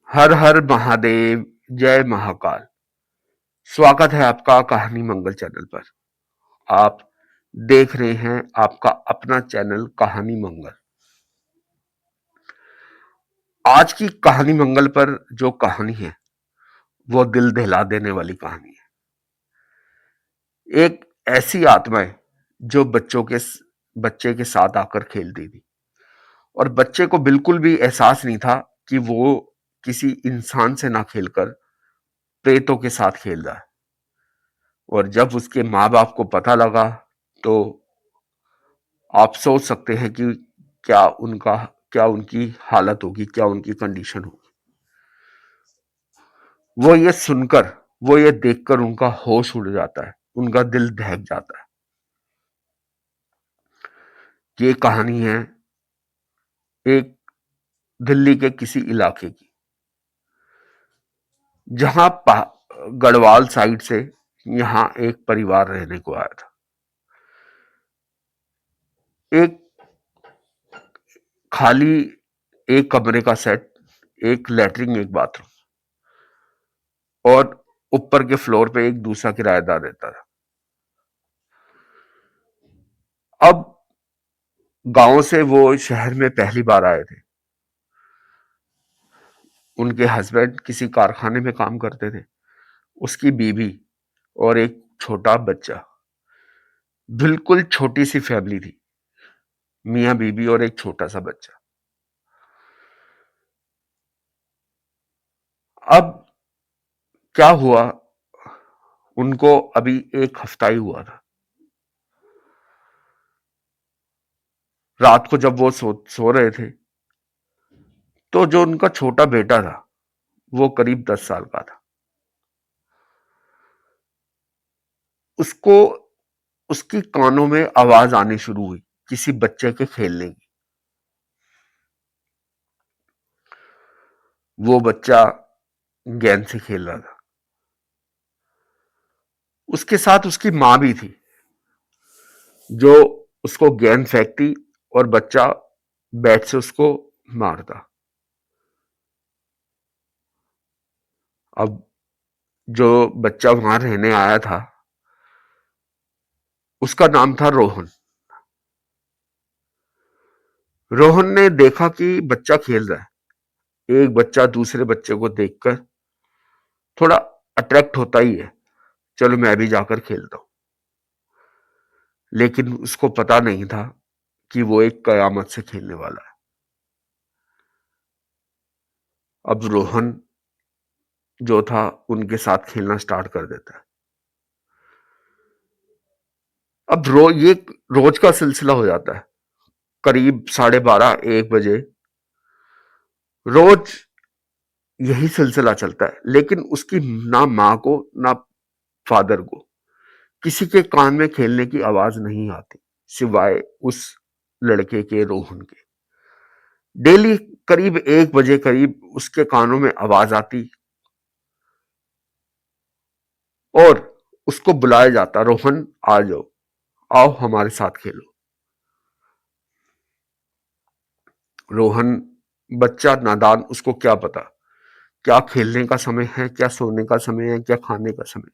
हर हर महादेव, जय महाकाल। स्वागत है आपका कहानी मंगल चैनल पर। आप देख रहे हैं आपका अपना चैनल कहानी मंगल। आज की कहानी मंगल पर जो कहानी है वो दिल दहला देने वाली कहानी है। एक ऐसी आत्मा है जो बच्चे के साथ आकर खेलती थी और बच्चे को बिल्कुल भी एहसास नहीं था कि वो किसी इंसान से ना खेलकर प्रेतों के साथ खेल रहा है। और जब उसके माँ बाप को पता लगा तो आप सोच सकते हैं कि क्या उनका क्या उनकी हालत होगी, क्या उनकी कंडीशन होगी। वो ये सुनकर, वो ये देखकर उनका होश उड़ जाता है, उनका दिल दहक जाता है। ये कहानी है एक दिल्ली के किसी इलाके की, जहां गढ़वाल साइड से यहां एक परिवार रहने को आया था। एक खाली एक कमरे का सेट, एक लैट्रिन, एक बाथरूम और ऊपर के फ्लोर पे एक दूसरा किराएदार रहता था। अब गांव से वो शहर में पहली बार आए थे। उनके हस्बैंड किसी कारखाने में काम करते थे, उसकी बीवी और एक छोटा बच्चा। बिल्कुल छोटी सी फैमिली थी, मियाँ बीवी और एक छोटा सा बच्चा। अब क्या हुआ, उनको अभी एक हफ्ता ही हुआ था। रात को जब वो सो रहे थे तो जो उनका छोटा बेटा था वो करीब 10 साल का था। उसको उसकी कानों में आवाज आनी शुरू हुई किसी बच्चे के खेलने की। वो बच्चा गेंद से खेल रहा था, उसके साथ उसकी मां भी थी जो उसको गेंद फेंकती और बच्चा बैट से उसको मारता। अब जो बच्चा वहां रहने आया था उसका नाम था रोहन। रोहन ने देखा कि बच्चा खेल रहा है। एक बच्चा दूसरे बच्चे को देखकर थोड़ा अट्रैक्ट होता ही है, चलो मैं भी जाकर खेलता हूं। लेकिन उसको पता नहीं था कि वो एक कयामत से खेलने वाला है। अब रोहन जो था उनके साथ खेलना स्टार्ट कर देता है। अब ये रोज का सिलसिला हो जाता है। करीब 12:30 1 बजे रोज यही सिलसिला चलता है। लेकिन उसकी ना मां को ना फादर को किसी के कान में खेलने की आवाज नहीं आती, सिवाय उस लड़के के, रोहन के। डेली करीब 1 बजे करीब उसके कानों में आवाज आती और उसको बुलाया जाता, रोहन आ जाओ, आओ हमारे साथ खेलो। रोहन बच्चा नादान, उसको क्या पता क्या खेलने का समय है, क्या सोने का समय है, क्या खाने का समय।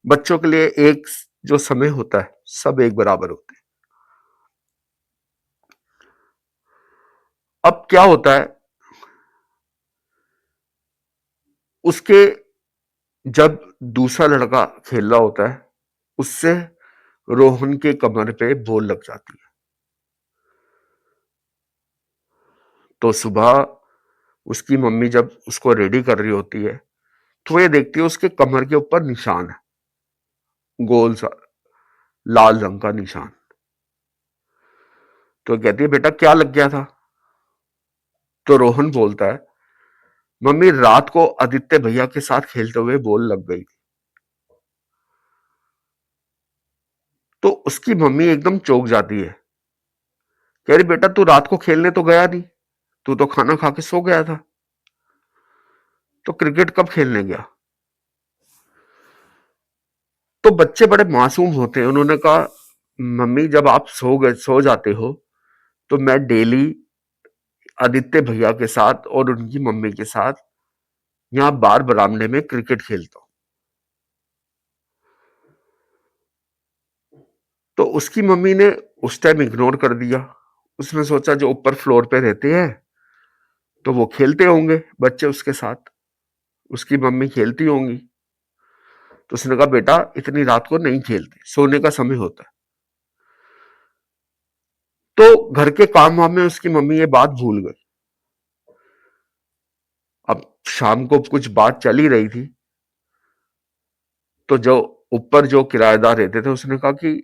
बच्चों के लिए एक जो समय होता है सब एक बराबर होते हैं। अब क्या होता है, उसके जब दूसरा लड़का खेल रहा होता है उससे रोहन के कमर पे बॉल लग जाती है। तो सुबह उसकी मम्मी जब उसको रेडी कर रही होती है तो ये देखती है उसके कमर के ऊपर निशान है, गोल सा लाल रंग का निशान। तो कहती है बेटा क्या लग गया था। तो रोहन बोलता है मम्मी रात को आदित्य भैया के साथ खेलते हुए बॉल लग गई। तो उसकी मम्मी एकदम चौंक जाती है, कह रही बेटा तू रात को खेलने तो गया नहीं, तू तो खाना खा के सो गया था, तो क्रिकेट कब खेलने गया। तो बच्चे बड़े मासूम होते हैं, उन्होंने कहा मम्मी जब आप सो जाते हो तो मैं डेली आदित्य भैया के साथ और उनकी मम्मी के साथ यहाँ बाहर बरामदे में क्रिकेट खेलता हूँ। तो उसकी मम्मी ने उस टाइम इग्नोर कर दिया। उसने सोचा जो ऊपर फ्लोर पे रहते हैं तो वो खेलते होंगे बच्चे उसके साथ, उसकी मम्मी खेलती होंगी। तो उसने कहा बेटा इतनी रात को नहीं खेलते, सोने का समय होता है। तो घर के काम वाम में उसकी मम्मी ये बात भूल गई। अब शाम को कुछ बात चल ही रही थी, तो जो ऊपर जो किराएदार रहते थे उसने कहा कि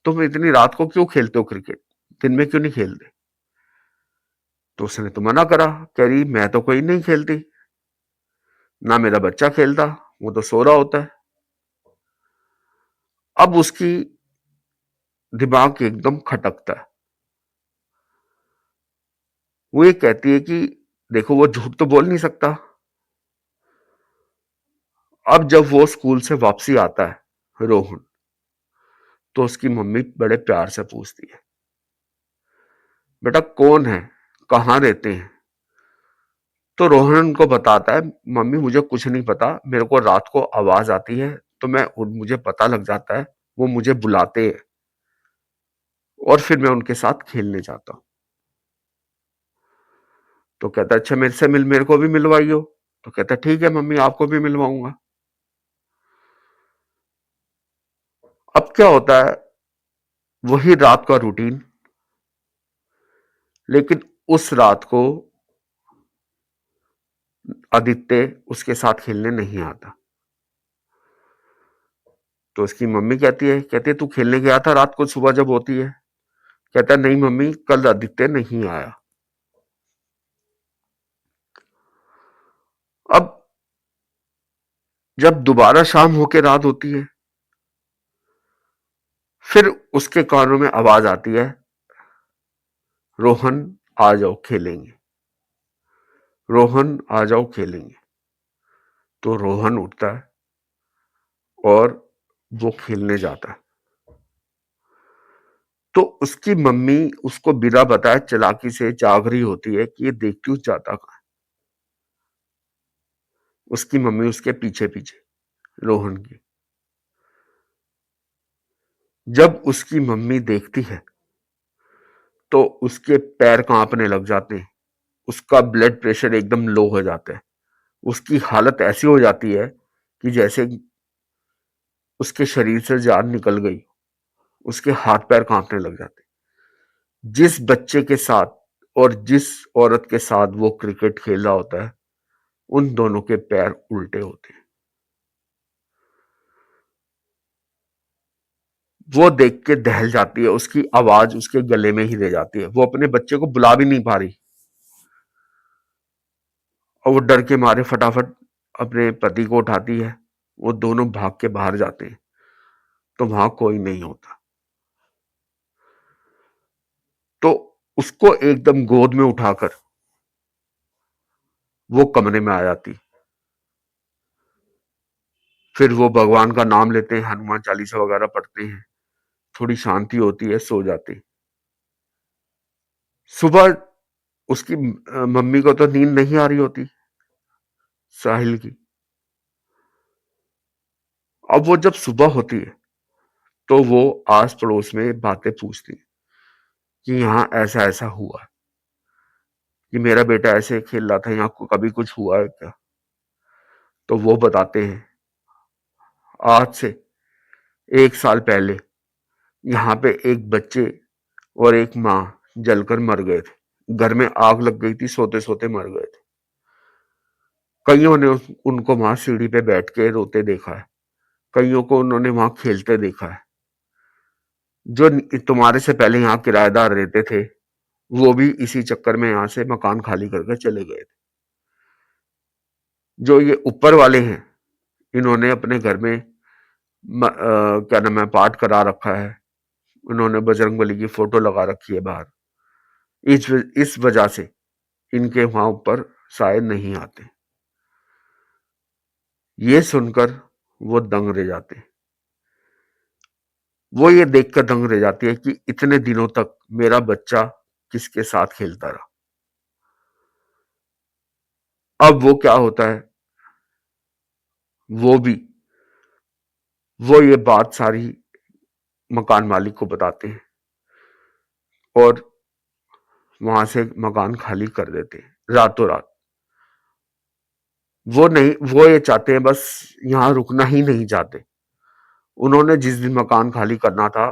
तुम इतनी रात को क्यों खेलते हो क्रिकेट, दिन में क्यों नहीं खेलते? तो उसने तो मना करा, कह रही मैं तो कोई नहीं खेलती, ना मेरा बच्चा खेलता, वो तो सो रहा होता है। अब उसकी दिमाग एकदम खटकता है। वो ये कहती है कि देखो वो झूठ तो बोल नहीं सकता। अब जब वो स्कूल से वापसी आता है रोहन, तो उसकी मम्मी बड़े प्यार से पूछती है बेटा कौन है, कहाँ रहते हैं? तो रोहन उनको बताता है मम्मी मुझे कुछ नहीं पता, मेरे को रात को आवाज आती है तो मुझे पता लग जाता है, वो मुझे बुलाते हैं और फिर मैं उनके साथ खेलने जाता हूं। तो कहता है अच्छा मेरे को भी मिलवाइयो। तो कहता है ठीक है मम्मी आपको भी मिलवाऊंगा। अब क्या होता है, वही रात का रूटीन, लेकिन उस रात को आदित्य उसके साथ खेलने नहीं आता। तो उसकी मम्मी कहती है तू खेलने गया था रात को सुबह जब होती है? कहता है नहीं मम्मी कल आदित्य नहीं आया। अब जब दोबारा शाम होके रात होती है, फिर उसके कानों में आवाज आती है रोहन आ जाओ खेलेंगे, रोहन आ जाओ खेलेंगे। तो रोहन उठता है और वो खेलने जाता है। तो उसकी मम्मी उसको बिना बताए चालाकी से जाग रही होती है कि ये देख क्यों जाता कहाँ है। उसकी मम्मी उसके पीछे पीछे रोहन की। जब उसकी मम्मी देखती है तो उसके पैर कांपने लग जाते हैं, उसका ब्लड प्रेशर एकदम लो हो जाता है, उसकी हालत ऐसी हो जाती है कि जैसे उसके शरीर से जान निकल गई, उसके हाथ पैर कांपने लग जाते हैं। जिस बच्चे के साथ और जिस औरत के साथ वो क्रिकेट खेल रहा होता है, उन दोनों के पैर उल्टे होते हैं। वो देख के दहल जाती है, उसकी आवाज उसके गले में ही रह जाती है, वो अपने बच्चे को बुला भी नहीं पा रही और वो डर के मारे फटाफट अपने पति को उठाती है। वो दोनों भाग के बाहर जाते हैं तो वहां कोई नहीं होता। तो उसको एकदम गोद में उठाकर वो कमरे में आ जाती। फिर वो भगवान का नाम लेते हैं, हनुमान चालीसा वगैरह पढ़ते हैं, थोड़ी शांति होती है, सो जाते। सुबह उसकी मम्मी को तो नींद नहीं आ रही होती साहिल की। अब वो जब सुबह होती है तो वो आस पड़ोस में बातें पूछती कि यहाँ ऐसा ऐसा हुआ कि मेरा बेटा ऐसे खेल रहा था, यहाँ कभी कुछ हुआ है क्या? तो वो बताते हैं आज से 1 साल पहले यहाँ पे एक बच्चे और एक माँ जलकर मर गए थे, घर में आग लग गई थी, सोते सोते मर गए थे। कईयों ने उनको वहां सीढ़ी पे बैठ के रोते देखा है, कईयों को उन्होंने वहां खेलते देखा है। जो तुम्हारे से पहले यहाँ किराएदार रहते थे वो भी इसी चक्कर में यहाँ से मकान खाली करके चले गए थे। जो ये ऊपर वाले हैं इन्होंने अपने घर में क्या नाम है पाठ करा रखा है, उन्होंने बजरंगबली की फोटो लगा रखी है बाहर। इस वजह से इनके वहां ऊपर साए नहीं आते। ये सुनकर वो दंग रह जाते हैं। वो ये देखकर दंग रह जाती है कि इतने दिनों तक मेरा बच्चा किसके साथ खेलता रहा। अब वो क्या होता है, वो भी वो ये बात सारी मकान मालिक को बताते हैं और वहां से मकान खाली कर देते हैं रातों रात। वो ये चाहते हैं, बस यहां रुकना ही नहीं चाहते। उन्होंने जिस दिन मकान खाली करना था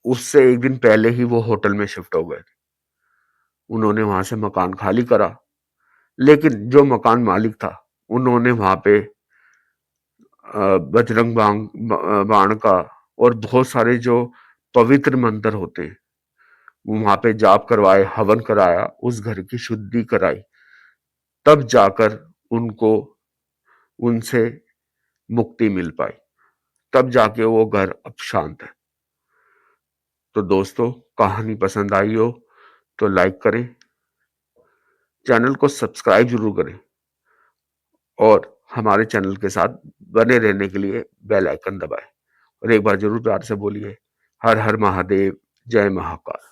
उससे एक दिन पहले ही वो होटल में शिफ्ट हो गए। उन्होंने वहां से मकान खाली करा, लेकिन जो मकान मालिक था उन्होंने वहां पे बजरंग बाण का और बहुत सारे जो पवित्र मंदिर होते हैं वहां पे जाप करवाए, हवन कराया, उस घर की शुद्धि कराई, तब जाकर उनको उनसे मुक्ति मिल पाई, तब जाके वो घर अब शांत है। तो दोस्तों, कहानी पसंद आई हो तो लाइक करें, चैनल को सब्सक्राइब जरूर करें और हमारे चैनल के साथ बने रहने के लिए बेल आइकन दबाएं और एक बार जरूर प्यार से बोलिए, हर हर महादेव, जय महाकाल।